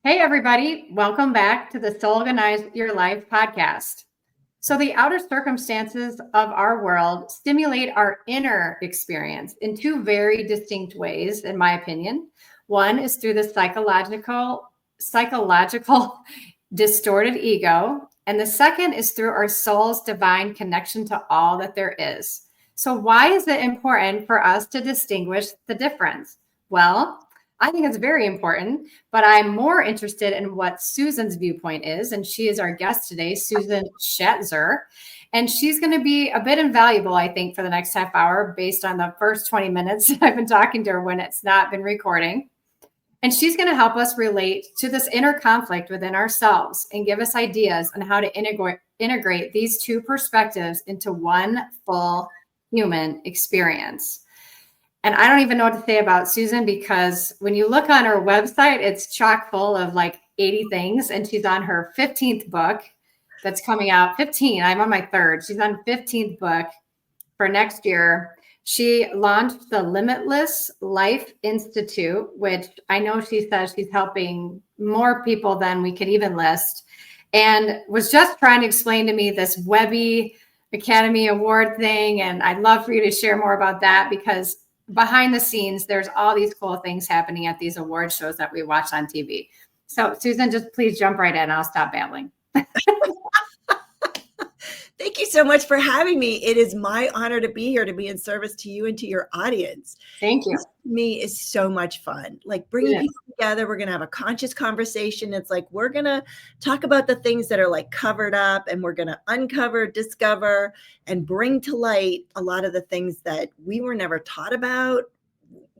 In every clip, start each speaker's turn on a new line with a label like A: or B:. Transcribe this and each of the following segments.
A: Hey, everybody. Welcome back to the Soulganize Your Life podcast. So, the outer circumstances of our world stimulate our inner experience in two very distinct ways, in my opinion. One is through the psychological distorted ego, and the second is through our soul's divine connection to all that there is. So, why is it important for us to distinguish the difference? Well, I think it's very important, but I'm more interested in what Susan's viewpoint is. And she is our guest today, Susan Schatzer. And she's going to be a bit invaluable, I think, for the next half hour based on the first 20 minutes I've been talking to her when it's not been recording. And she's going to help us relate to this inner conflict within ourselves and give us ideas on how to integrate these two perspectives into one full human experience. And I don't even know what to say about Susan because when you look on her website, it's chock full of like 80 things. And she's on her 15th book that's coming out. 15, I'm on my third. She's on 15th book for next year. She launched the Limitless Life Institute, which I know she says she's helping more people than we could even list. And was just trying to explain to me this Webby Academy Award thing. And I'd love for you to share more about that because behind the scenes, there's all these cool things happening at these award shows that we watch on TV. So Susan, just please jump right in. I'll stop babbling.
B: Thank you so much for having me. It is my honor to be here, to be in service to you and to your audience.
A: Thank you.
B: This, to me, is so much fun. Like bringing people together. We're going to have a conscious conversation. It's like we're going to talk about the things that are like covered up, and we're going to uncover, discover, and bring to light a lot of the things that we were never taught about.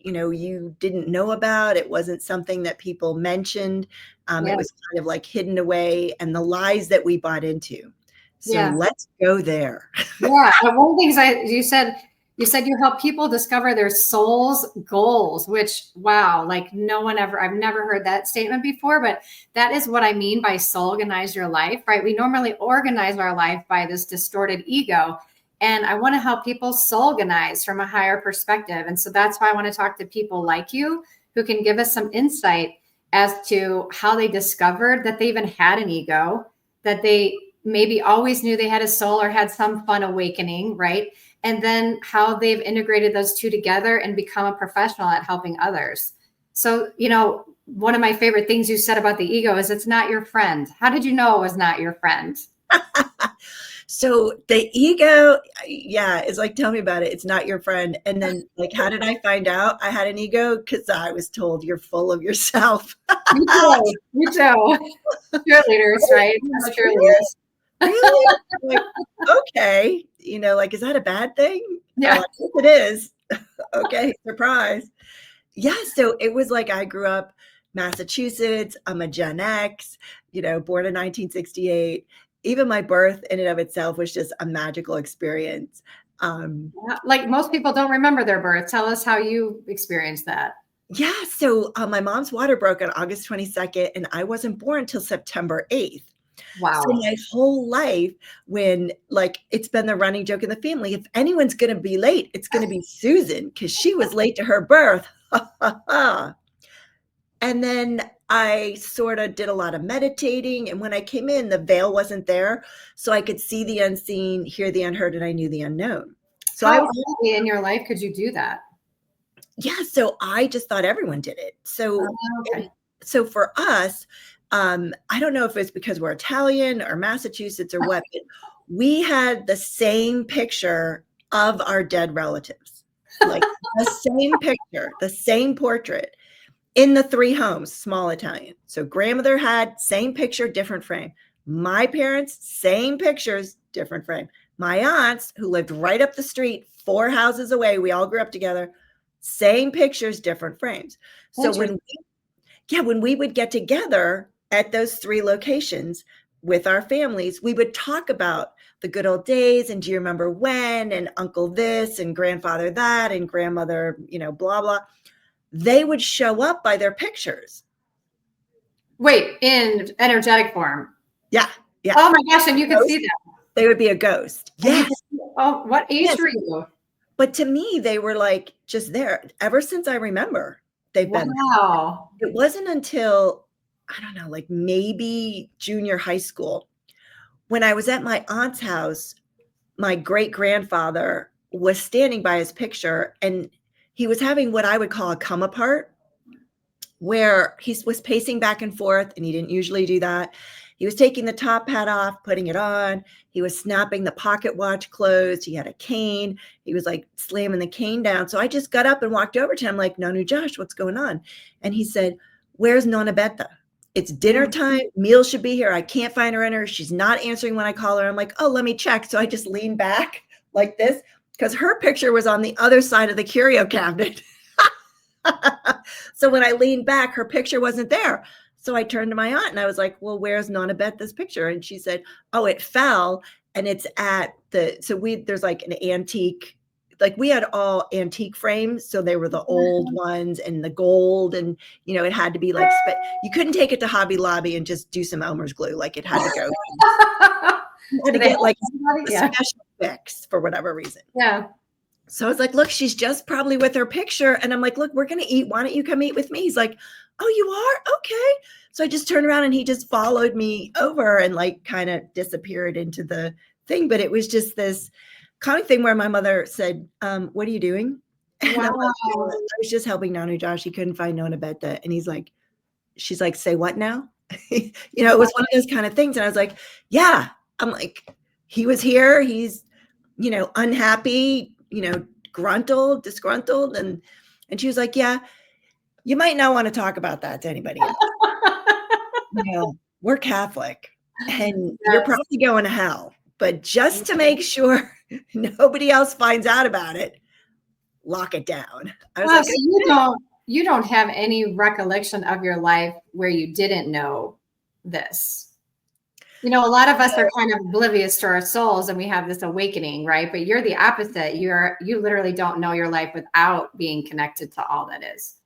B: You didn't know about. It wasn't something that people mentioned. It was kind of like hidden away, and the lies that we bought into. So let's go there.
A: Yeah. And one of the things you said you help people discover their soul's goals, which, wow, like I've never heard that statement before, but that is what I mean by soulganize your life, right? We normally organize our life by this distorted ego. And I want to help people soulganize from a higher perspective. And so that's why I want to talk to people like you who can give us some insight as to how they discovered that they even had an ego, that they maybe always knew they had a soul or had some fun awakening, right? And then how they've integrated those two together and become a professional at helping others. So, one of my favorite things you said about the ego is it's not your friend. How did you know it was not your friend?
B: So the ego, it's like, tell me about it. It's not your friend. And then like, how did I find out I had an ego? Because I was told you're full of yourself.
A: Me too. Cheerleaders, right? Cheerleaders.
B: Really? Like, okay. Is that a bad thing?
A: Yeah.
B: Yes, it is. Okay. Surprise. Yeah. So it was like, I grew up Massachusetts. I'm a Gen X, born in 1968. Even my birth in and of itself was just a magical experience.
A: Like most people don't remember their birth. Tell us how you experienced that.
B: Yeah. So my mom's water broke on August 22nd, and I wasn't born until September 8th.
A: Wow.
B: So my whole life, when it's been the running joke in the family, if anyone's going to be late, it's going to be Susan because she was late to her birth. And then I sort of did a lot of meditating. And when I came in, the veil wasn't there. So I could see the unseen, hear the unheard, and I knew the unknown. So
A: how early in your life could you do that?
B: Yeah. So I just thought everyone did it. So, so for us, I don't know if it's because we're Italian or Massachusetts or what, but we had the same picture of our dead relatives, like the same picture, the same portrait in the 3 homes, small Italian. So grandmother had same picture, different frame. My parents, same pictures, different frame. My aunts, who lived right up the street, 4 houses away, we all grew up together, same pictures, different frames. So when we would get together at those 3 locations with our families, we would talk about the good old days. And do you remember when? And uncle this and grandfather that and grandmother, blah, blah. They would show up by their pictures.
A: Wait, in energetic form?
B: Yeah. Yeah.
A: Oh my gosh. And you can see them.
B: They would be a ghost. Yes.
A: Oh, what age were you?
B: But to me, they were like just there ever since I remember. They've been.
A: Wow.
B: It wasn't until I don't know, like maybe junior high school. When I was at my aunt's house, my great-grandfather was standing by his picture, and he was having what I would call a come apart, where he was pacing back and forth, and he didn't usually do that. He was taking the top hat off, putting it on. He was snapping the pocket watch closed. He had a cane. He was like slamming the cane down. So I just got up and walked over to him like, Nonu Josh, what's going on? And he said, where's Nona Beta? It's dinner time. Meal should be here. I can't find her in her. She's not answering when I call her. I'm like, oh, let me check. So I just leaned back like this because her picture was on the other side of the curio cabinet. So when I leaned back, her picture wasn't there. So I turned to my aunt and I was like, well, where's Nona Beth's picture? And she said, oh, it fell. And it's at there's like an antique, like we had all antique frames. So they were the old ones and the gold. And, it had to be like, you couldn't take it to Hobby Lobby and just do some Elmer's glue. Like it had to go. You had to get like a special fix for whatever reason.
A: Yeah.
B: So I was like, look, she's just probably with her picture. And I'm like, look, we're going to eat. Why don't you come eat with me? He's like, oh, you are? Okay. So I just turned around and he just followed me over and like kind of disappeared into the thing. But it was just this comic thing where my mother said, what are you doing? And
A: Wow.
B: I'm like, I was just helping Nonu Josh. He couldn't find Nona Beta. And she's like, say what now? It was one of those kind of things. And I was like, yeah. I'm like, he was here. He's, unhappy, disgruntled. And she was like, yeah, you might not want to talk about that to anybody else. We're Catholic and you're probably going to hell, but just to make sure nobody else finds out about it, lock it down. I was like,
A: so you don't have any recollection of your life where you didn't know this. A lot of us are kind of oblivious to our souls and we have this awakening, right? But you're the opposite. You literally don't know your life without being connected to all that is.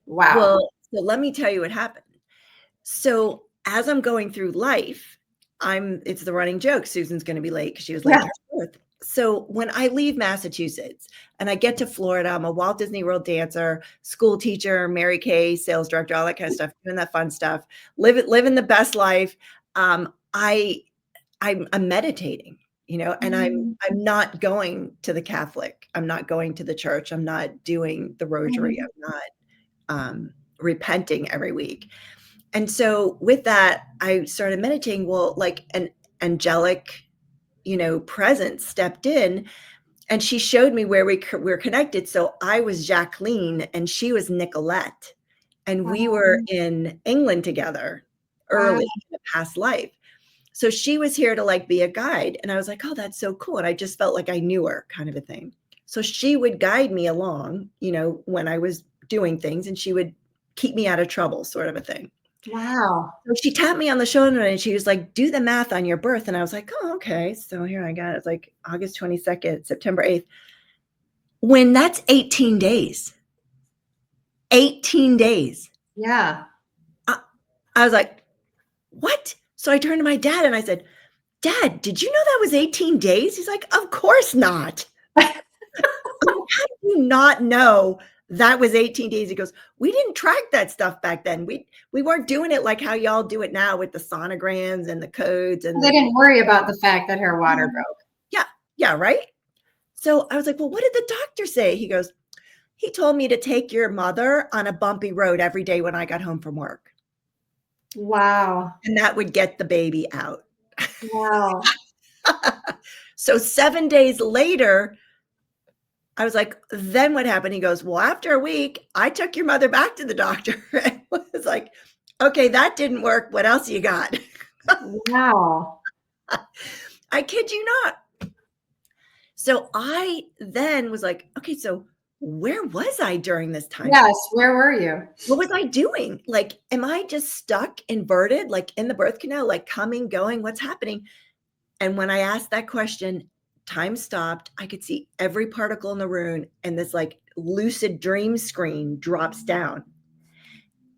A: Wow.
B: Well, so let me tell you what happened. So as I'm going through life, it's the running joke. Susan's going to be late because she was late. Yeah. So when I leave Massachusetts and I get to Florida, I'm a Walt Disney World dancer, school teacher, Mary Kay, sales director, all that kind of stuff, doing that fun stuff, living the best life. I'm meditating, and I'm not going to the Catholic. I'm not going to the church. I'm not doing the rosary. I'm not repenting every week. And so with that, I started meditating. Well, like an angelic, presence stepped in and she showed me where we're connected. So I was Jacqueline and she was Nicolette. And we were in England together early in a past life. So she was here to like be a guide. And I was like, oh, that's so cool. And I just felt like I knew her, kind of a thing. So she would guide me along, when I was doing things, and she would keep me out of trouble, sort of a thing.
A: Wow.
B: So she tapped me on the shoulder and she was like, do the math on your birth. And I was like, oh, okay. So here I got it. It's like August 22nd, September 8th. When that's 18 days. 18 days.
A: Yeah.
B: I was like, what? So I turned to my dad and I said, Dad, did you know that was 18 days? He's like, of course not. How do you not know that was 18 days? He goes, we didn't track that stuff back then. We weren't doing it like how y'all do it now with the sonograms and the codes. And
A: they didn't worry about the fact that her water broke.
B: Yeah. Yeah. Right. So I was like, well, what did the doctor say? He goes, he told me to take your mother on a bumpy road every day when I got home from work.
A: Wow.
B: And that would get the baby out.
A: Wow.
B: So 7 days later, I was like, then what happened? He goes, well, after a week, I took your mother back to the doctor. And was like, okay, that didn't work. What else you got?
A: Wow.
B: I kid you not. So I then was like, okay, so where was I during this time?
A: Yes. Where were you?
B: What was I doing? Like, am I just stuck, inverted, like in the birth canal, like coming, going, what's happening? And when I asked that question, time stopped. I could see every particle in the room and this like lucid dream screen drops down.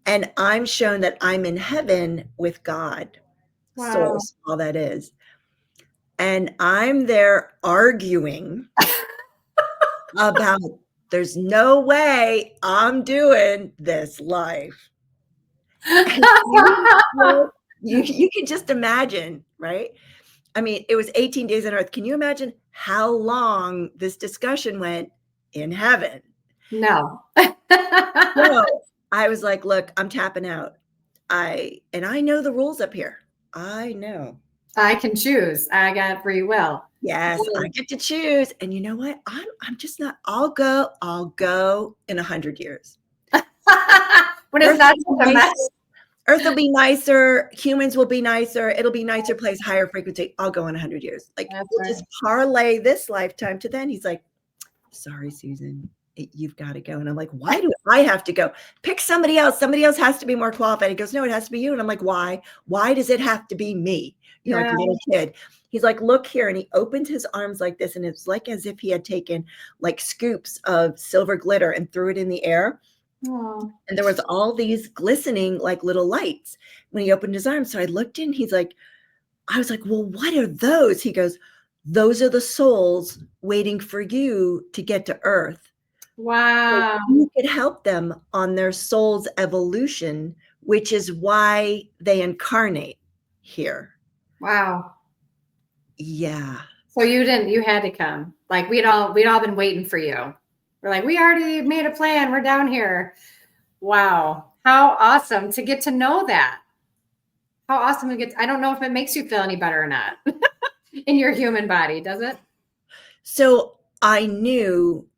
B: And I'm shown that I'm in heaven with God, source, all that is. And I'm there arguing about there's no way I'm doing this life. You can just imagine, right? I mean, it was 18 days on earth. Can you imagine how long this discussion went in heaven?
A: No.
B: So I was like, look, I'm tapping out. I know the rules up here. I know.
A: I can choose. I got free will.
B: Yes, I get to choose. And you know what? I'm just not, I'll go in 100 years.
A: When it's not such a mess.
B: Earth will be nicer, humans will be nicer, it'll be nicer place, higher frequency. I'll go in 100 years. Like, we'll just parlay this lifetime to then. He's like, sorry, Susan, you've got to go. And I'm like, why do I have to go? Pick somebody else. Somebody else has to be more qualified. He goes, no, it has to be you. And I'm like, why? Why does it have to be me? You know, like a little kid. He's like, look here. And he opened his arms like this. And it's like as if he had taken like scoops of silver glitter and threw it in the air. Aww. And there was all these glistening like little lights when he opened his arms. So I looked in, I was like, well, what are those? He goes, those are the souls waiting for you to get to Earth.
A: Wow.
B: So you could help them on their soul's evolution, which is why they incarnate here.
A: Wow.
B: Yeah.
A: So you had to come. Like we'd all been waiting for you. We're like, we already made a plan. We're down here. Wow. How awesome to get to know that. How awesome to get. I don't know if it makes you feel any better or not in your human body, does it?
B: So I knew,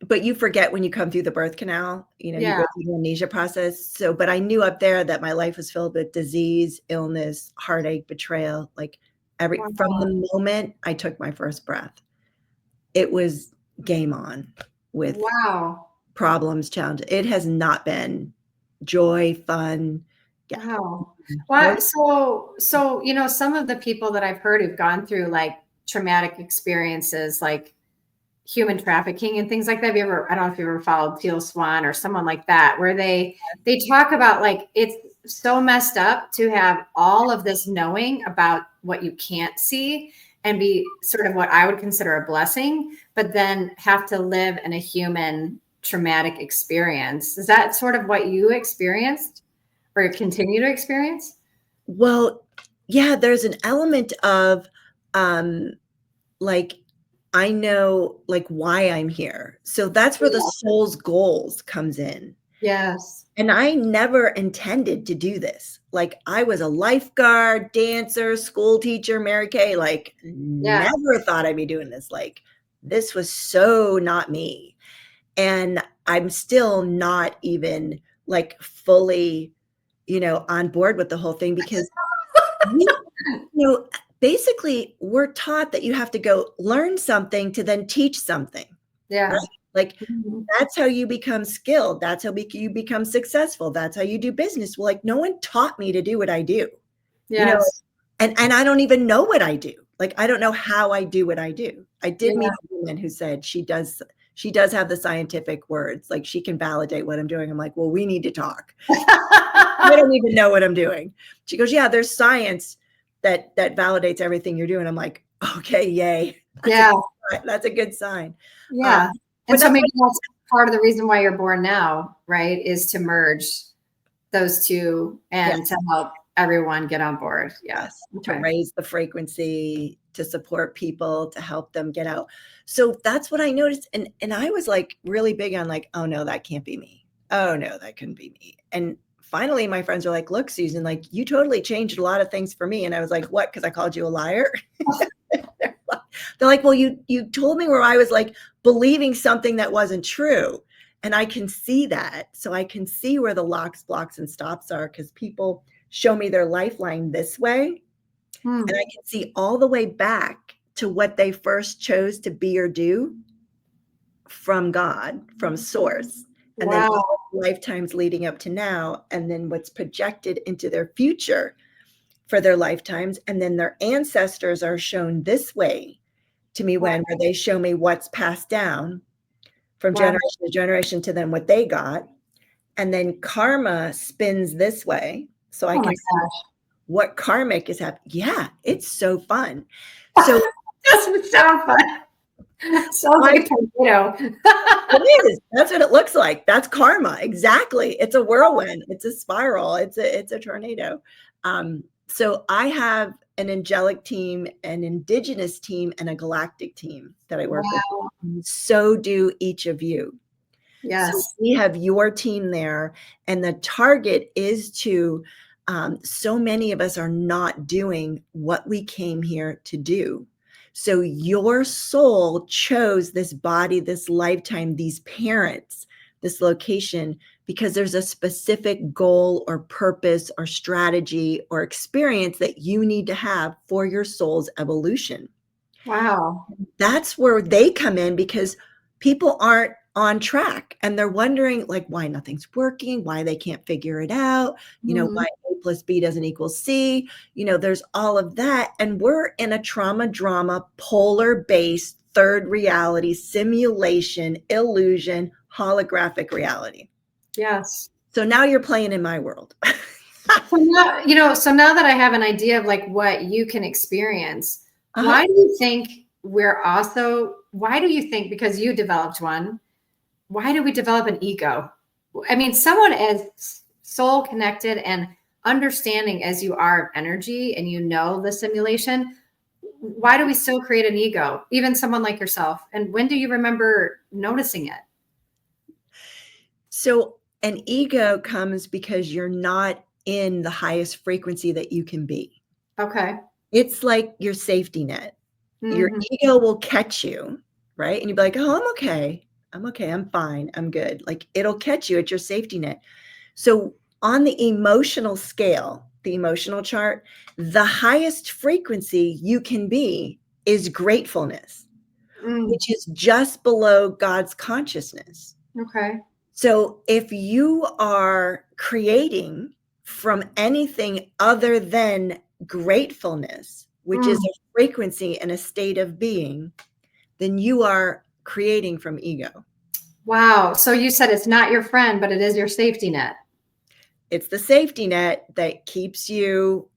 B: but you forget when you come through the birth canal, you know, you go through the amnesia process. So, but I knew up there that my life was filled with disease, illness, heartache, betrayal, like from the moment I took my first breath, it was game on with problems, challenges. It has not been joy, fun.
A: Yeah. Wow. Wow. So, you know, some of the people that I've heard who've gone through like traumatic experiences, like human trafficking and things like that. I don't know if you ever followed Teal Swan or someone like that, where they talk about like, it's so messed up to have all of this knowing about what you can't see and be sort of what I would consider a blessing, but then have to live in a human traumatic experience. Is that sort of what you experienced or continue to experience?
B: Well, yeah, there's an element of like, I know like why I'm here. So that's where the soul's goals comes in.
A: Yes.
B: And I never intended to do this. Like I was a lifeguard, dancer, school teacher, Mary Kay, like never thought I'd be doing this. Like this was so not me. And I'm still not even like fully, you know, on board with the whole thing because, you know, basically we're taught that you have to go learn something to then teach something.
A: Yeah.
B: Right? Like that's how you become skilled. That's how you become successful. That's how you do business. Well, like no one taught me to do what I do, you know, and I don't even know what I do. Like, I don't know how I do what I do. I did meet a woman who said she does have the scientific words. Like she can validate what I'm doing. I'm like, well, we need to talk. I don't even know what I'm doing. She goes, yeah, there's science that validates everything you're doing. I'm like, okay, yay. That's a good sign.
A: Yeah. And so maybe that's part of the reason why you're born now, right? Is to merge those two and to help everyone get on board. Yes.
B: To raise the frequency, to support people, to help them get out. So that's what I noticed. And I was like really big on like, oh no, that can't be me. Oh no, that couldn't be me. And finally my friends were like, look, Susan, like you totally changed a lot of things for me. And I was like, what? Because I called you a liar? They're like, well, you told me where I was like believing something that wasn't true. And I can see that. So I can see where the locks, blocks, and stops are because people show me their lifeline this way. And I can see all the way back to what they first chose to be or do from God, from source. And then all the lifetimes leading up to now, and then what's projected into their future for their lifetimes. And then their ancestors are shown this way to me where they show me what's passed down from generation to generation to them what they got. And then karma spins this way. So I can see what karmic is happening. Yeah, it's so fun. So
A: doesn't sound fun. Sounds like a tornado.
B: It is. That's what it looks like. That's karma. Exactly. It's a whirlwind. It's a spiral. It's a tornado. So I have an angelic team, an indigenous team, and a galactic team that I work with.
A: Wow.
B: So do each of you. So
A: Yes.
B: we have your team there, and the target is to, so many of us are not doing what we came here to do. So your soul chose this body, this lifetime, these parents, this location, because there's a specific goal or purpose or strategy or experience that you need to have for your soul's evolution.
A: Wow.
B: That's where they come in, because people aren't on track and they're wondering, like, why nothing's working, why they can't figure it out,
A: Mhm.
B: why A plus B doesn't equal C, there's all of that. And we're in a trauma drama, polar based third reality, simulation, illusion, holographic reality.
A: Yes.
B: So now you're playing in my world.
A: So now that I have an idea of like what you can experience,
B: Uh-huh.
A: why do you think, because you developed one, why do we develop an ego? I mean, someone as soul connected and understanding as you are of energy and the simulation, why do we still create an ego? Even someone like yourself. And when do you remember noticing it?
B: So an ego comes because you're not in the highest frequency that you can be.
A: Okay.
B: It's like your safety net. Your
A: Mhm.
B: ego will catch you, right? And you'll be like, oh, I'm okay. I'm okay. I'm fine. I'm good. Like, it'll catch you at your safety net. So on the emotional scale, the emotional chart, the highest frequency you can be is gratefulness,
A: Mm.
B: which is just below God's consciousness.
A: Okay.
B: So if you are creating from anything other than gratefulness, which is
A: Mm.
B: a frequency and a state of being, then you are creating from ego.
A: Wow. So you said it's not your friend, but it is your safety net.
B: It's the safety net that keeps you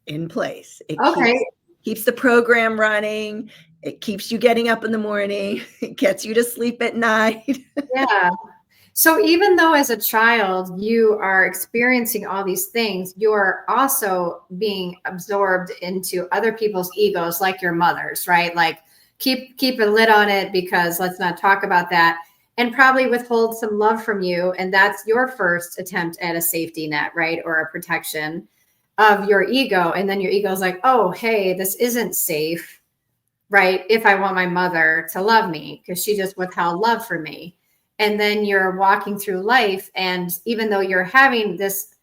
B: in place. It
A: Okay.
B: keeps the program running. It keeps you getting up in the morning. It gets you to sleep at night.
A: Yeah. So even though as a child you are experiencing all these things, you're also being absorbed into other people's egos, like your mother's, right? Like keep a lid on it because let's not talk about that. And probably withhold some love from you. And that's your first attempt at a safety net, right? Or a protection of your ego. And then your ego is like, oh, hey, this isn't safe, right? If I want my mother to love me, because she just withheld love from me. And then you're walking through life. And even though you're having this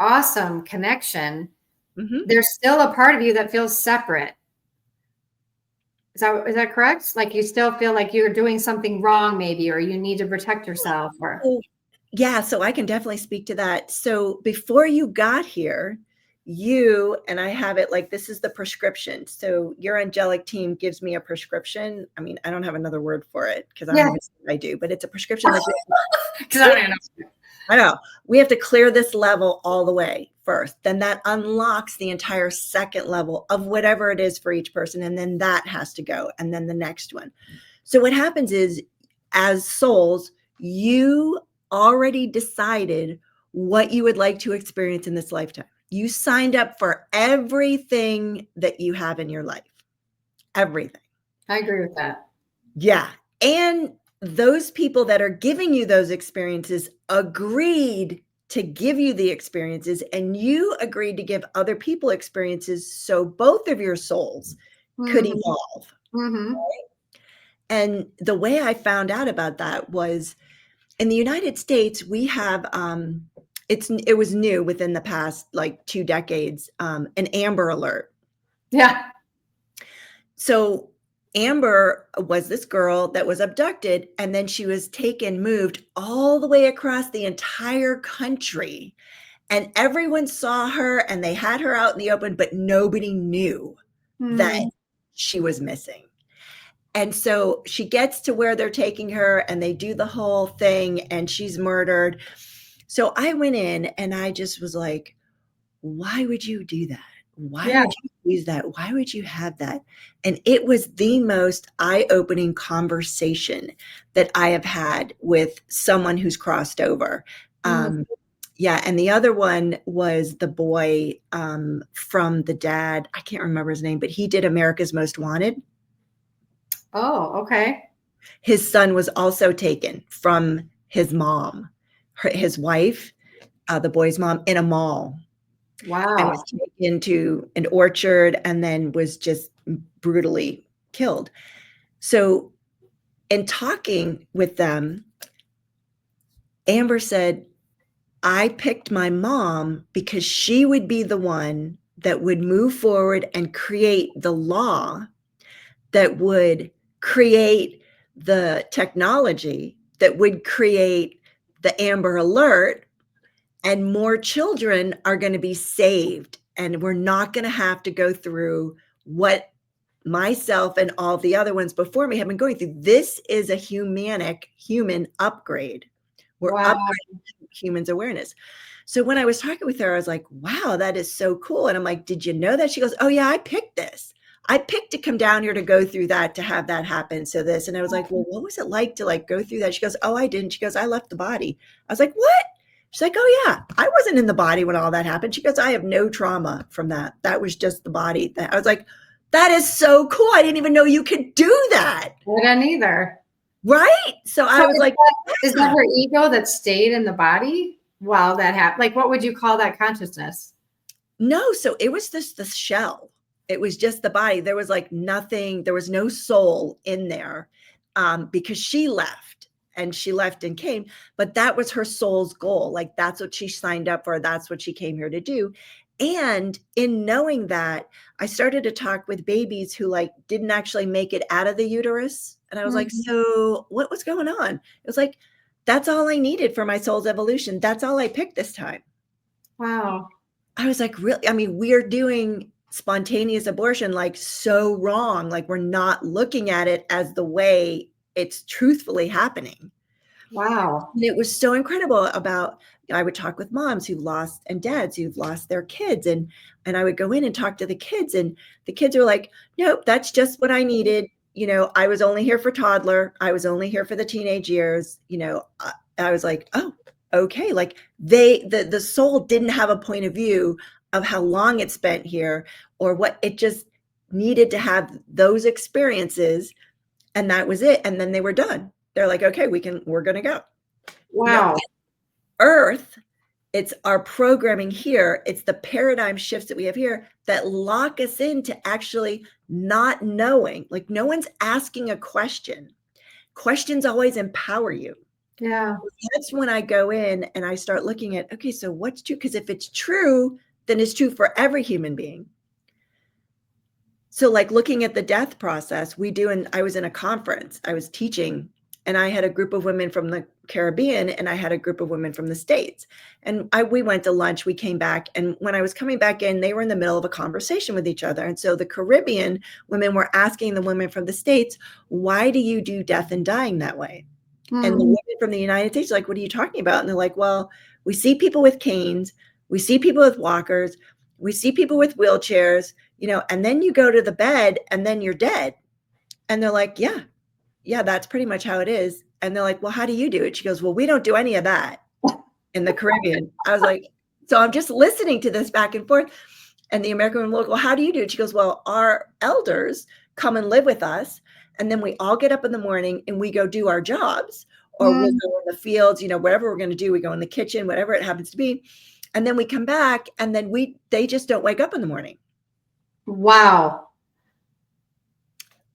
A: awesome connection,
B: Mhm.
A: there's still a part of you that feels separate. Is that correct? Like you still feel like you're doing something wrong, maybe, or you need to protect yourself, or
B: Oh, yeah, so I can definitely speak to that. So before you got here, and I have it like this is the prescription. So your angelic team gives me a prescription. I mean, I don't have another word for it because I don't
A: yeah,
B: even say I do, but it's a prescription. Like
A: because I don't even know.
B: I know we have to clear this level all the way first. Then that unlocks the entire second level of whatever it is for each person. And then that has to go. And then the next one. So what happens is, as souls, you already decided what you would like to experience in this lifetime. You signed up for everything that you have in your life. Everything.
A: I agree with that.
B: Yeah. And those people that are giving you those experiences agreed to give you the experiences, and you agreed to give other people experiences so both of your souls could
A: Mm-hmm.
B: evolve.
A: Mm-hmm.
B: And the way I found out about that was in the United States, we have it was new within the past like 2 decades, an Amber Alert.
A: Yeah.
B: So Amber was this girl that was abducted, and then she was moved all the way across the entire country. And everyone saw her and they had her out in the open, but nobody knew that
A: Mm.
B: she was missing. And so she gets to where they're taking her and they do the whole thing and she's murdered. So I went in and I just was like, why would you do that? Why would you use that? Why would you have that? And it was the most eye-opening conversation that I have had with someone who's crossed over. Yeah, and the other one was the boy from the dad. I can't remember his name, but he did America's Most Wanted.
A: Oh, okay.
B: His son was also taken from his mom, his wife, the boy's mom, in a mall.
A: Wow.
B: And was taken to an orchard and then was just brutally killed. So in talking with them, Amber said, I picked my mom because she would be the one that would move forward and create the law that would create the technology that would create the Amber Alert, and more children are going to be saved. And we're not going to have to go through what myself and all the other ones before me have been going through. This is a human upgrade. We're upgrading humans' awareness. So when I was talking with her, I was like, wow, that is so cool. And I'm like, did you know that? She goes, oh yeah, I picked this. I picked to come down here to go through that, to have that happen. So this, and I was like, well, what was it like to like go through that? She goes, oh, I didn't. She goes, I left the body. I was like, what? She's like, oh yeah, I wasn't in the body when all that happened. She goes, I have no trauma from that. That was just the body. I was like, that is so cool. I didn't even know you could do that.
A: I didn't either.
B: Right? So I was like,
A: is that her ego that stayed in the body while that happened? Like, what would you call that consciousness?
B: No, so it was just the shell. It was just the body. There was like nothing, there was no soul in there because she left and came, but that was her soul's goal. Like that's what she signed up for. That's what she came here to do. And in knowing that, I started to talk with babies who like didn't actually make it out of the uterus. And I was like, so what was going on? It was like, that's all I needed for my soul's evolution. That's all I picked this time.
A: Wow.
B: I was like, really? I mean, we're doing spontaneous abortion like so wrong. Like we're not looking at it as the way it's truthfully happening.
A: Wow.
B: And it was so incredible about, I would talk with moms who lost and dads who've lost their kids. And I would go in and talk to the kids, and the kids were like, nope, that's just what I needed. You know, I was only here for toddler. I was only here for the teenage years. You know, I was like, oh, okay. Like the soul didn't have a point of view of how long it spent here or what, it just needed to have those experiences. And that was it. And then they were done. They're like, okay, we're going to go.
A: Wow.
B: You know, Earth, it's our programming here. It's the paradigm shifts that we have here that lock us into actually not knowing. Like no one's asking a question. Questions always empower you.
A: Yeah.
B: That's when I go in and I start looking at, okay, so what's true? Because if it's true, then it's true for every human being. So like looking at the death process, I was in a conference, I was teaching, and I had a group of women from the Caribbean and I had a group of women from the States. And we went to lunch, we came back. And when I was coming back in, they were in the middle of a conversation with each other. And so the Caribbean women were asking the women from the States, why do you do death and dying that way? And the women from the United States are like, what are you talking about? And they're like, well, we see people with canes, we see people with walkers, we see people with wheelchairs, you know, and then you go to the bed and then you're dead. And they're like, yeah, that's pretty much how it is. And they're like, well, how do you do it? She goes, well, we don't do any of that in the Caribbean. I was like, so I'm just listening to this back and forth. And the American woman looked, well, how do you do it? She goes, well, our elders come and live with us. And then we all get up in the morning and we go do our jobs, or we'll go in the fields, you know, whatever we're going to do. We go in the kitchen, whatever it happens to be. And then we come back and then they just don't wake up in the morning.
A: Wow.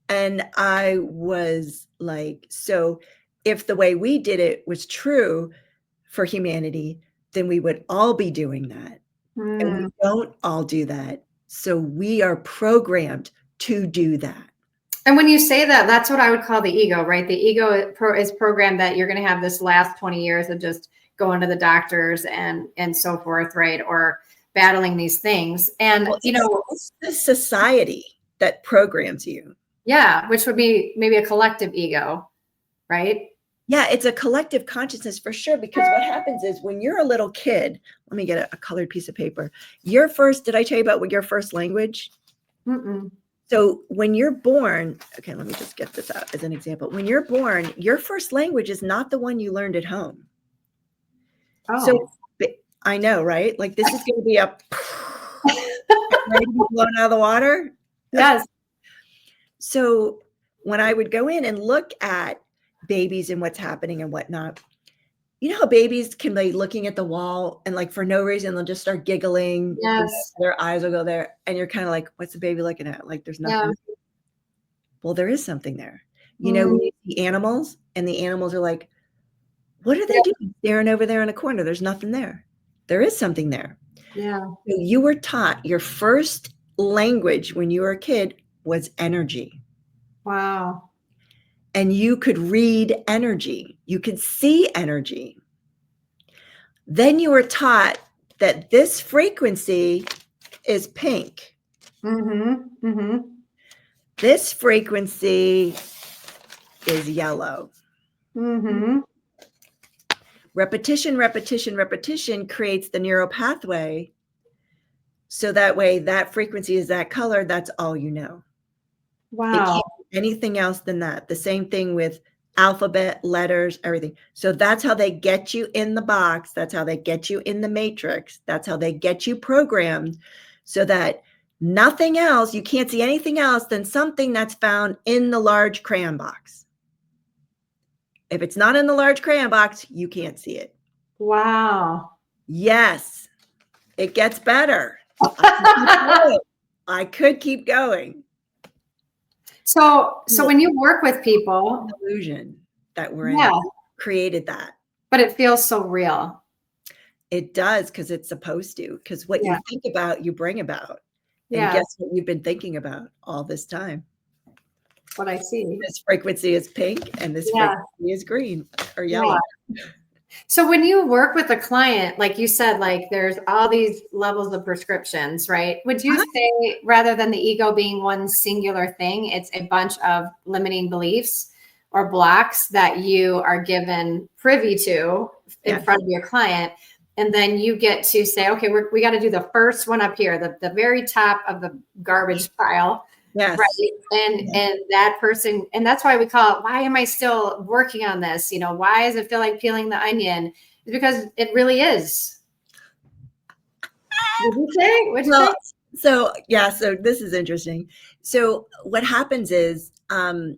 B: And I was like, so if the way we did it was true for humanity, then we would all be doing that. And we don't all do that. So we are programmed to do that.
A: And when you say that, that's what I would call the ego, right? The ego is programmed that you're going to have this last 20 years of just going to the doctors and so forth, right? Or battling these things. And,
B: well,
A: you know,
B: it's the society that programs you.
A: Yeah, which would be maybe a collective ego, right?
B: Yeah, it's a collective consciousness for sure, because what happens is when you're a little kid, let me get a colored piece of paper. Did I tell you about what your first language?
A: Mm-mm.
B: So when you're born, okay, let me just get this out as an example. When you're born, your first language is not the one you learned at home. So
A: Oh.
B: I know, right? Like this is going to be a ready to be blown out of the water.
A: Yes.
B: So when I would go in and look at babies and what's happening and whatnot, you know how babies can be looking at the wall and like for no reason they'll just start giggling.
A: Yes.
B: Their eyes will go there, and you're kind of like, what's the baby looking at? Like there's nothing.
A: Yeah.
B: Well, there is something there. You know,
A: Mm.
B: when you see animals and the animals are like, what are they doing staring over there in a corner? There's nothing there. There is something there.
A: Yeah.
B: So you were taught your first language when you were a kid was energy.
A: Wow.
B: And you could read energy. You could see energy. Then you were taught that this frequency is pink.
A: Mm-hmm. Mm-hmm.
B: This frequency is yellow.
A: Mm-hmm.
B: Repetition, repetition, repetition creates the neural pathway. So that way, that frequency is that color. That's all you know. It
A: Wow.
B: can't be anything else than that. The same thing with alphabet, letters, everything. So that's how they get you in the box. That's how they get you in the matrix. That's how they get you programmed, so that nothing else, you can't see anything else than something that's found in the large crayon box. If it's not in the large crayon box, you can't see it.
A: Wow.
B: Yes, it gets better. I could keep going.
A: So when you work with people,
B: Illusion that we're in created that.
A: But it feels so real.
B: It does, because it's supposed to, because what you think about, you bring about. And guess what you've been thinking about all this time?
A: What I see.
B: This frequency is pink and this frequency is green or yellow.
A: Yeah. So when you work with a client, like you said, like there's all these levels of prescriptions, right? Would you say rather than the ego being one singular thing, it's a bunch of limiting beliefs or blocks that you are given privy to in front of your client? And then you get to say, okay, we got to do the first one up here, the very top of the garbage pile.
B: Yes.
A: Right. And that person, and that's why we call it, why am I still working on this? You know, why does it feel like peeling the onion? It's because it really is. What'd you say?
B: So this is interesting. So what happens is, there's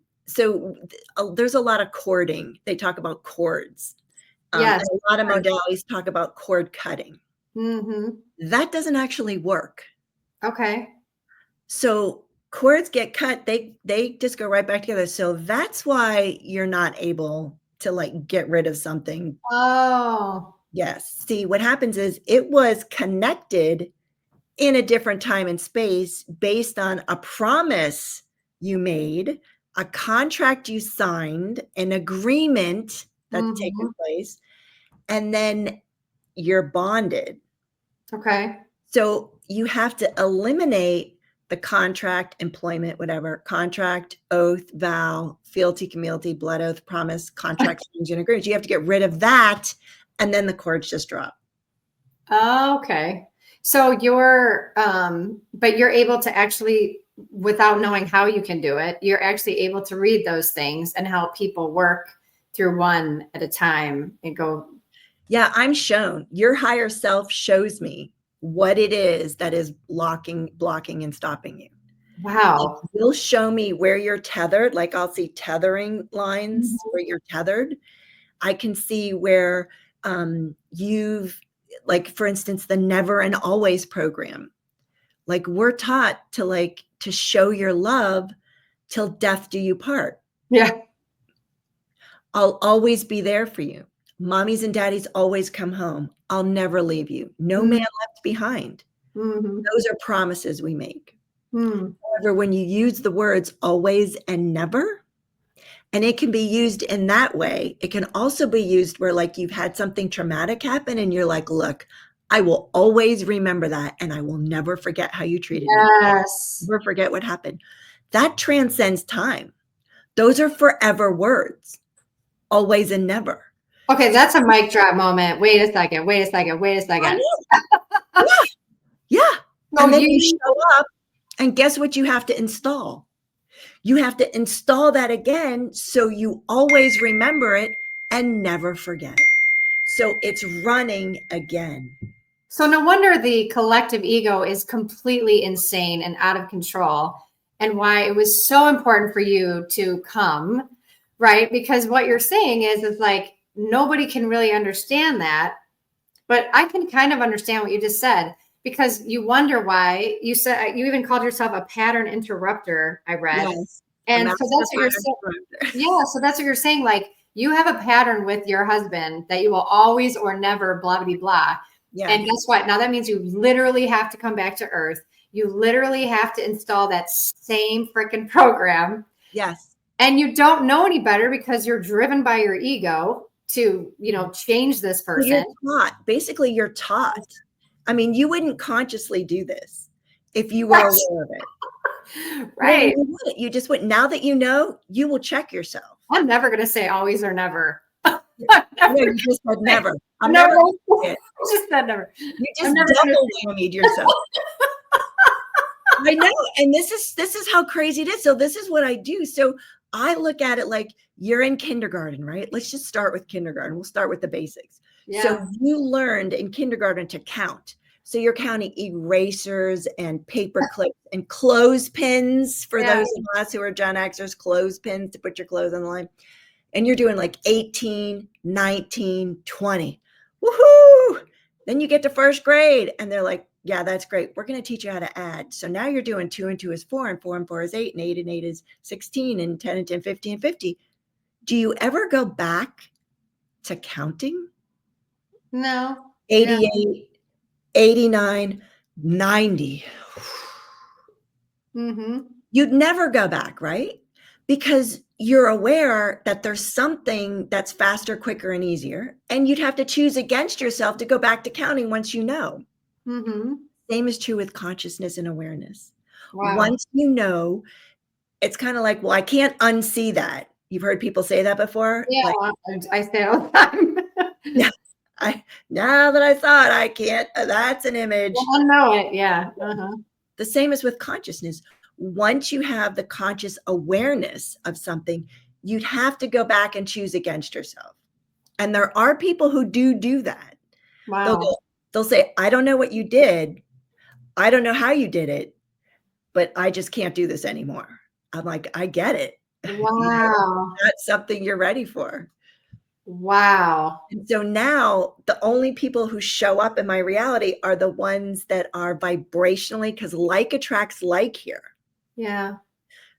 B: a lot of cording. They talk about cords. And a lot of modalities talk about cord cutting.
A: Mm-hmm.
B: That doesn't actually work.
A: Okay.
B: So cords get cut, they just go right back together. So that's why you're not able to like get rid of something.
A: Oh.
B: Yes. See, what happens is it was connected in a different time and space based on a promise you made, a contract you signed, an agreement that's taken place, and then you're bonded.
A: Okay.
B: So you have to eliminate the contract, employment, whatever, contract, oath, vow, fealty, community, blood oath, promise, contract, and agreements. You have to get rid of that, and then the cords just drop.
A: Okay. So but you're able to actually, without knowing how you can do it, you're actually able to read those things and help people work through one at a time and go.
B: Yeah, I'm shown. Your higher self shows me what it is that is blocking, and stopping you.
A: Wow.
B: You'll show me where you're tethered. Like I'll see tethering lines where you're tethered. I can see where you've, like, for instance, the never and always program. Like we're taught to show your love till death do you part.
A: Yeah.
B: I'll always be there for you. Mommies and daddies always come home. I'll never leave you. No man left behind. Those are promises we make. However, when you use the words always and never, and it can be used in that way, it can also be used where like you've had something traumatic happen and you're like, look, I will always remember that and I will never forget how you treated me.
A: Yes.
B: Never forget what happened. That transcends time. Those are forever words. always and never.
A: Okay, that's a mic drop moment. Wait a second. Wait a second. Wait a
B: I
A: second.
B: know. Yeah. Yeah.
A: No,
B: And then you show up and guess what you have to install? You have to install that again so you always remember it and never forget. So it's running again.
A: So no wonder the collective ego is completely insane and out of control, and why it was so important for you to come, right? Because what you're saying is like nobody can really understand that, but I can kind of understand what you just said, because you wonder why. You said you even called yourself a pattern interrupter, I read.
B: Yes.
A: And so that's what you're saying. Yeah, so that's what you're saying. Like you have a pattern with your husband that you will always or never blah blah blah.
B: Yes.
A: And guess what? Now that means you literally have to come back to earth. You literally have to install that same freaking program.
B: Yes.
A: And you don't know any better because you're driven by your ego to, change this person.
B: You're taught. Basically, you're taught. I mean, you wouldn't consciously do this if you were aware of it.
A: Right.
B: You just wouldn't. Now that you know, you will check yourself.
A: I'm never going to say always or never.
B: No, you just said never. I'm
A: never.
B: I
A: just said never.
B: You just double whammied yourself. I know. And this is how crazy it is. So this is what I do. So I look at it like you're in kindergarten, right? Let's just start with kindergarten. We'll start with the basics. Yeah. So you learned in kindergarten to count. So you're counting erasers and paper clips and clothespins for those of us who are Gen Xers, clothespins to put your clothes on the line. And you're doing like 18, 19, 20. Woohoo! Then you get to first grade and they're like, yeah, that's great. We're going to teach you how to add. So now you're doing 2 and 2 is 4 and 4 and 4 is 8 and 8 and 8 is 16 and 10 and 10, 50 and 50. Do you ever go back to counting?
A: No.
B: 88, 89, 90.
A: Mm-hmm.
B: You'd never go back, right? Because you're aware that there's something that's faster, quicker, and easier. And you'd have to choose against yourself to go back to counting once you know.
A: Mm-hmm.
B: Same is true with consciousness and awareness.
A: Wow.
B: Once you know, it's kind of like, well, I can't unsee that. You've heard people say that before?
A: Yeah, like, I say all the time.
B: Yeah. Now that I saw it, I can't. That's an image.
A: Well, I know it. Yeah. Uh-huh.
B: The same as with consciousness. Once you have the conscious awareness of something, you'd have to go back and choose against yourself. And there are people who do that.
A: Wow.
B: They'll say, I don't know what you did. I don't know how you did it, but I just can't do this anymore. I'm like, I get it.
A: Wow.
B: That's something you're ready for.
A: Wow.
B: And so now the only people who show up in my reality are the ones that are vibrationally, because like attracts like here.
A: Yeah.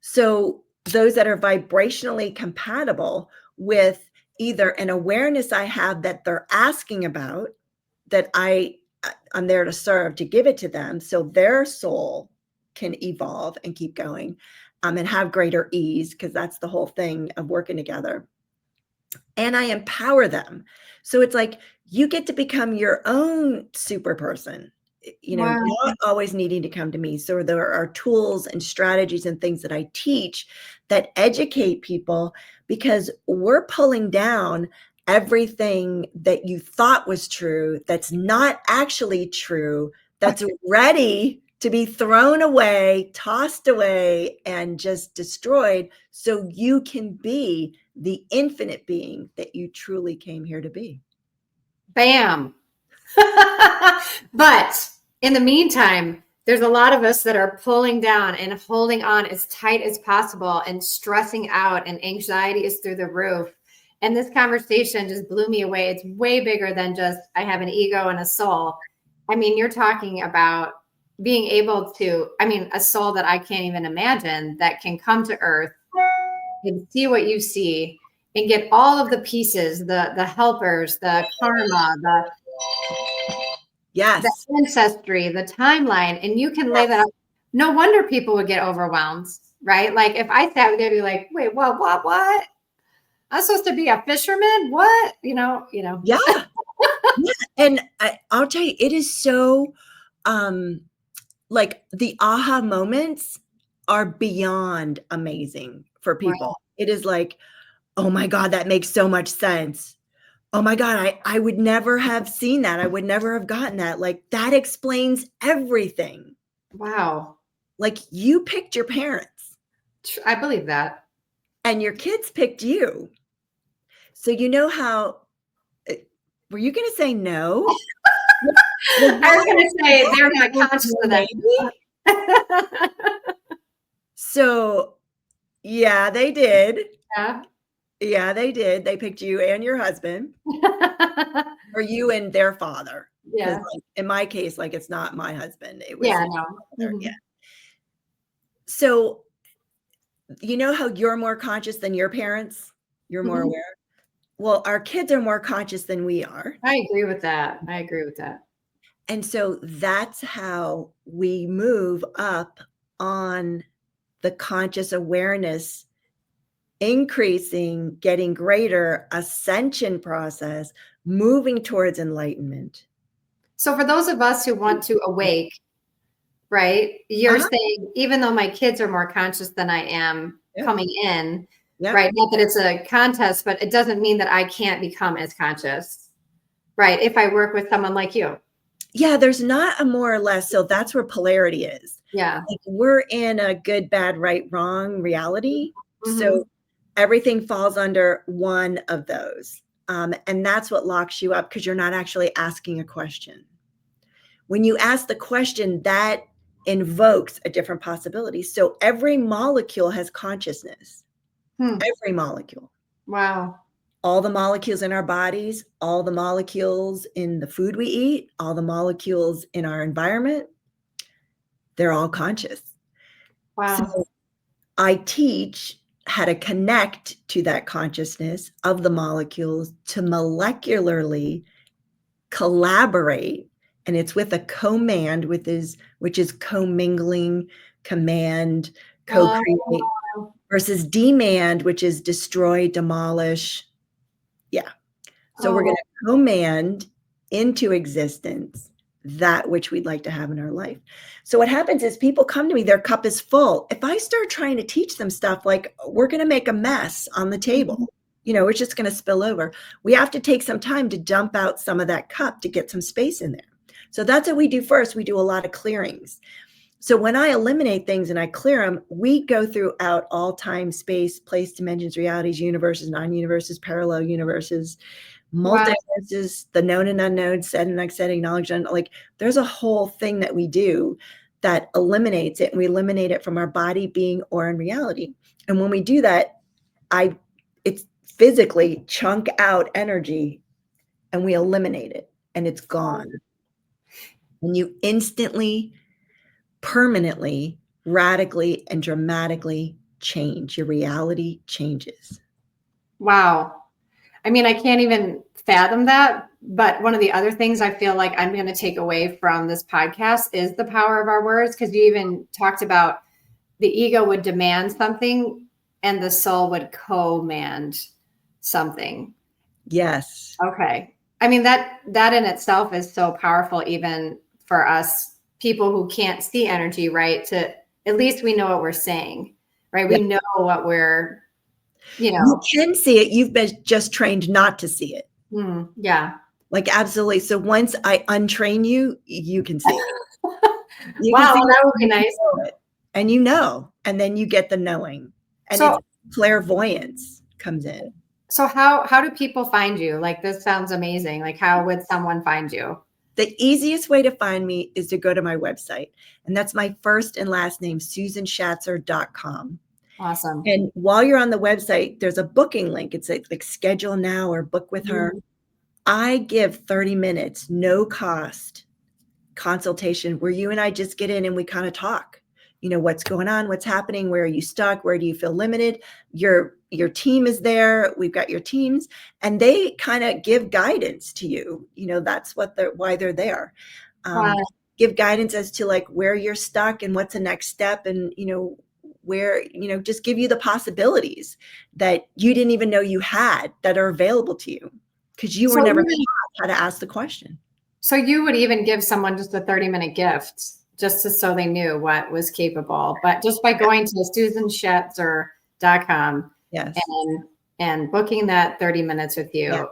B: So those that are vibrationally compatible with either an awareness I have that they're asking about, that I'm there to serve, to give it to them so their soul can evolve and keep going, and have greater ease, because that's the whole thing of working together. And I empower them. So it's like you get to become your own super person,
A: Wow.
B: not always needing to come to me. So there are tools and strategies and things that I teach that educate people, because we're pulling down everything that you thought was true that's not actually true, that's ready to be thrown away, tossed away, and just destroyed, so you can be the infinite being that you truly came here to be.
A: Bam. But in the meantime, there's a lot of us that are pulling down and holding on as tight as possible and stressing out, and anxiety is through the roof. And this conversation just blew me away. It's way bigger than just I have an ego and a soul. I mean, you're talking about being able to, a soul that I can't even imagine, that can come to earth and see what you see and get all of the pieces, the helpers, the karma, the ancestry, the timeline, and you can lay that out. No wonder people would get overwhelmed, right? Like if I sat there, be like, wait, what? I'm supposed to be a fisherman? What? Yeah.
B: Yeah. And I'll tell you, it is so, like the aha moments are beyond amazing for people. Wow. It is like, oh my God, that makes so much sense. Oh my God, I would never have seen that. I would never have gotten that. Like, that explains everything.
A: Wow.
B: Like, you picked your parents
A: I believe that.
B: and your kids picked you. So you know how, were you going to say no?
A: I was going to say they're not conscious of that.
B: So, yeah, they did.
A: Yeah.
B: Yeah, they did. They picked you and your husband, or you and their father. Because,
A: Yeah.
B: like, in my case, like, it's not my husband. It was
A: Yeah,
B: his
A: no.
B: father.
A: Mhm.
B: Yeah. So, you know how you're more conscious than your parents? You're more
A: Mhm.
B: aware. Well, our kids are more conscious than we are.
A: I agree with that. I agree with that.
B: And so that's how we move up on the conscious awareness, increasing, getting greater ascension process, moving towards enlightenment.
A: So for those of us who want to awake, right? You're
B: Uh-huh.
A: saying even though my kids are more conscious than I am
B: Yep.
A: coming in,
B: Yep.
A: right? Not that it's a contest, but it doesn't mean that I can't become as conscious, right? If I work with someone like you.
B: Yeah, there's not a more or less. So that's where polarity is.
A: Yeah.
B: Like, we're in a good, bad, right, wrong reality.
A: Mm-hmm.
B: So everything falls under one of those. And that's what locks you up, because you're not actually asking a question. When you ask the question, that invokes a different possibility. So every molecule has consciousness. Every molecule.
A: Wow.
B: All the molecules in our bodies, all the molecules in the food we eat, all the molecules in our environment, they're all conscious.
A: Wow.
B: So I teach how to connect to that consciousness of the molecules to molecularly collaborate. And it's with a command, which is commingling, command, co-create, versus demand, which is destroy, demolish. Yeah. So we're going to command into existence that which we'd like to have in our life. So what happens is people come to me, their cup is full. If I start trying to teach them stuff like, we're going to make a mess on the table, it's just going to spill over. We have to take some time to dump out some of that cup to get some space in there. So that's what we do first. We do a lot of clearings. So when I eliminate things and I clear them, we go throughout all time, space, place, dimensions, realities, universes, non-universes, parallel universes, multiverses, the known and unknown, said and unsaid, acknowledged, like, there's a whole thing that we do that eliminates it, and we eliminate it from our body, being, or in reality. And when we do that, it's physically chunk out energy, and we eliminate it, and it's gone. And you instantly, permanently, radically, and dramatically change. Your reality changes.
A: Wow. I mean, I can't even fathom that. But one of the other things I feel like I'm going to take away from this podcast is the power of our words. Because you even talked about the ego would demand something and the soul would command something.
B: Yes.
A: Okay. I mean, that in itself is so powerful, even for us people who can't see energy, right? To at least we know what we're saying, right?
B: Yeah.
A: We know what we're,
B: You can see it. You've been just trained not to see it.
A: Yeah.
B: Like, absolutely. So once I untrain you, you can see it.
A: Wow, that would be nice.
B: And and then you get the knowing. And
A: So
B: it's clairvoyance comes in.
A: So how do people find you? Like, this sounds amazing. Like, how would someone find you?
B: The easiest way to find me is to go to my website. And that's my first and last name, SusanSchatzer.com.
A: Awesome.
B: And while you're on the website, there's a booking link. It's like schedule now or book with her. I give 30 minutes, no cost consultation where you and I just get in and we kind of talk. What's going on, what's happening, where are you stuck, where do you feel limited? Your team is there. We've got your teams, and they kind of give guidance to you. That's why they're there.
A: Wow.
B: Give guidance as to, like, where you're stuck and what's the next step, and where, just give you the possibilities that you didn't even know you had that are available to you, because you were never taught how to ask the question.
A: So you would even give someone just a 30-minute gift so they knew what was capable, but just by going to SusanSchatzer.com.
B: Yes.
A: And and booking that 30 minutes with you.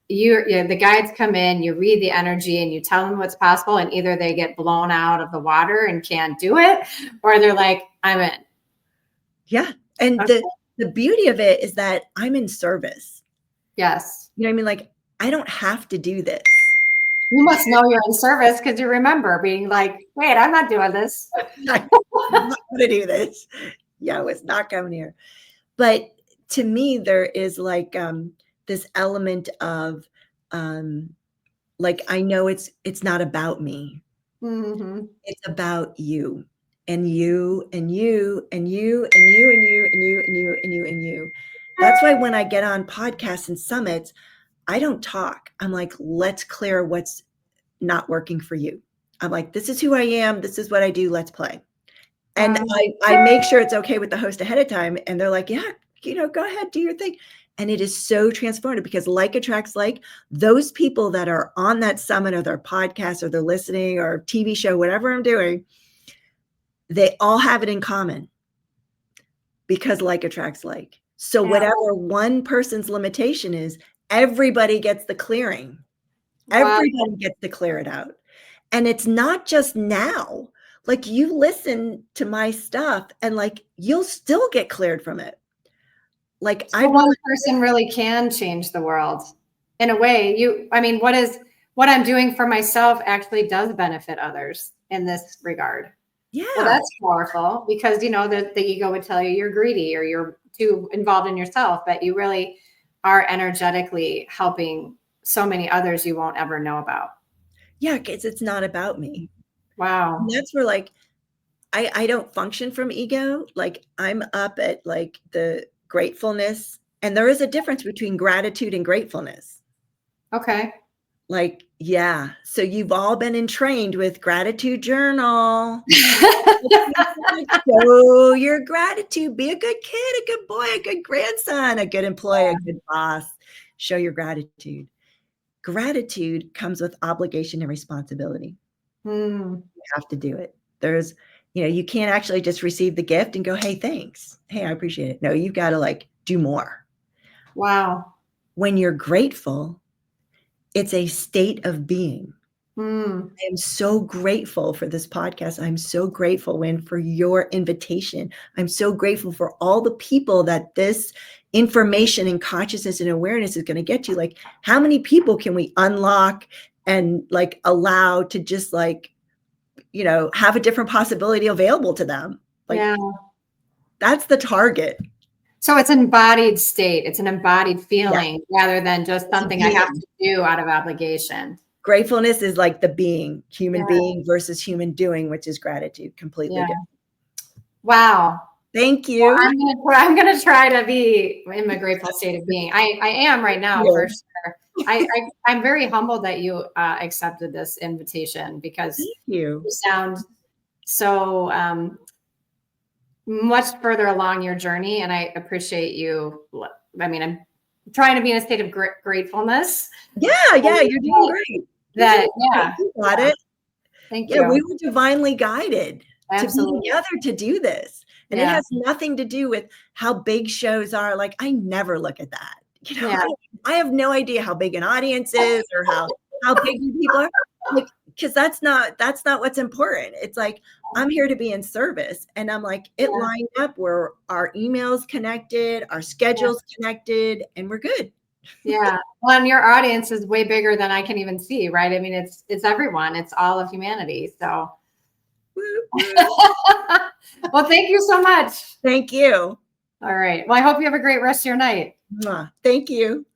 B: Yeah.
A: And the guides come in, you read the energy and you tell them what's possible. And either they get blown out of the water and can't do it, or they're like, I'm in.
B: Yeah. And
A: Okay.
B: the beauty of it is that I'm in service.
A: Yes.
B: You know what I mean? Like, I don't have to do this.
A: You must know you're in service because you remember being like, wait, I'm not doing this.
B: I'm not going to do this. Yeah, it's not coming here. But to me, there is like this element of like, I know it's not about me.
A: Mm-hmm.
B: It's about you and you and you and you and you and you and you and you and you and you. That's why when I get on podcasts and summits, I don't talk. I'm like, let's clear what's not working for you. I'm like, this is who I am. This is what I do. Let's play. And I make sure it's okay with the host ahead of time. And they're like, yeah, go ahead, do your thing. And it is so transformative because like attracts like. Those people that are on that summit or their podcast or they're listening or TV show, whatever I'm doing, they all have it in common because like attracts like. So whatever one person's limitation is, everybody gets the clearing. Everybody gets to clear it out. And it's not just now. Like, you listen to my stuff and like, you'll still get cleared from it. Like,
A: so one person really can change the world in a way. What I'm doing for myself actually does benefit others in this regard.
B: Yeah.
A: Well, that's powerful because, the ego would tell you you're greedy or you're too involved in yourself, but you really are energetically helping so many others you won't ever know about.
B: Yeah, because it's not about me.
A: Wow.
B: And that's where like, I don't function from ego. Like, I'm up at like the gratefulness. And there is a difference between gratitude and gratefulness.
A: Okay.
B: Like, yeah. So you've all been entrained with gratitude journal. Show your gratitude. Be a good kid, a good boy, a good grandson, a good employee, a good boss. Show your gratitude. Gratitude comes with obligation and responsibility. You have to do it. There's, you can't actually just receive the gift and go, hey, thanks. Hey, I appreciate it. No, you've got to like do more.
A: Wow.
B: When you're grateful, it's a state of being. I am so grateful for this podcast. I'm so grateful, Wynn, for your invitation. I'm so grateful for all the people that this information and consciousness and awareness is going to get to. Like, how many people can we unlock and like allow to just like, have a different possibility available to them? Like, that's the target.
A: So it's an embodied state. It's an embodied feeling rather than just something I have to do out of obligation.
B: Gratefulness is like the being, human being versus human doing, which is gratitude. Completely different.
A: Wow.
B: Thank you.
A: Well, I'm gonna try to be in a grateful state of being. I am right now for sure. I'm very humbled that you accepted this invitation because you sound so much further along your journey, and I appreciate you. I mean, I'm trying to be in a state of gratefulness.
B: Yeah, you're doing great. You got it.
A: Thank you.
B: We were divinely guided to be together to do this. And it has nothing to do with how big shows are. Like, I never look at that. I have no idea how big an audience is or how big you people are. Like, because that's not what's important. It's like, I'm here to be in service. And I'm like, it lined up where our emails connected, our schedules connected, and we're good.
A: Yeah. Well, and your audience is way bigger than I can even see, right? I mean, it's everyone. It's all of humanity. So well, thank you so much.
B: Thank you.
A: All right. Well, I hope you have a great rest of your night.
B: Thank you.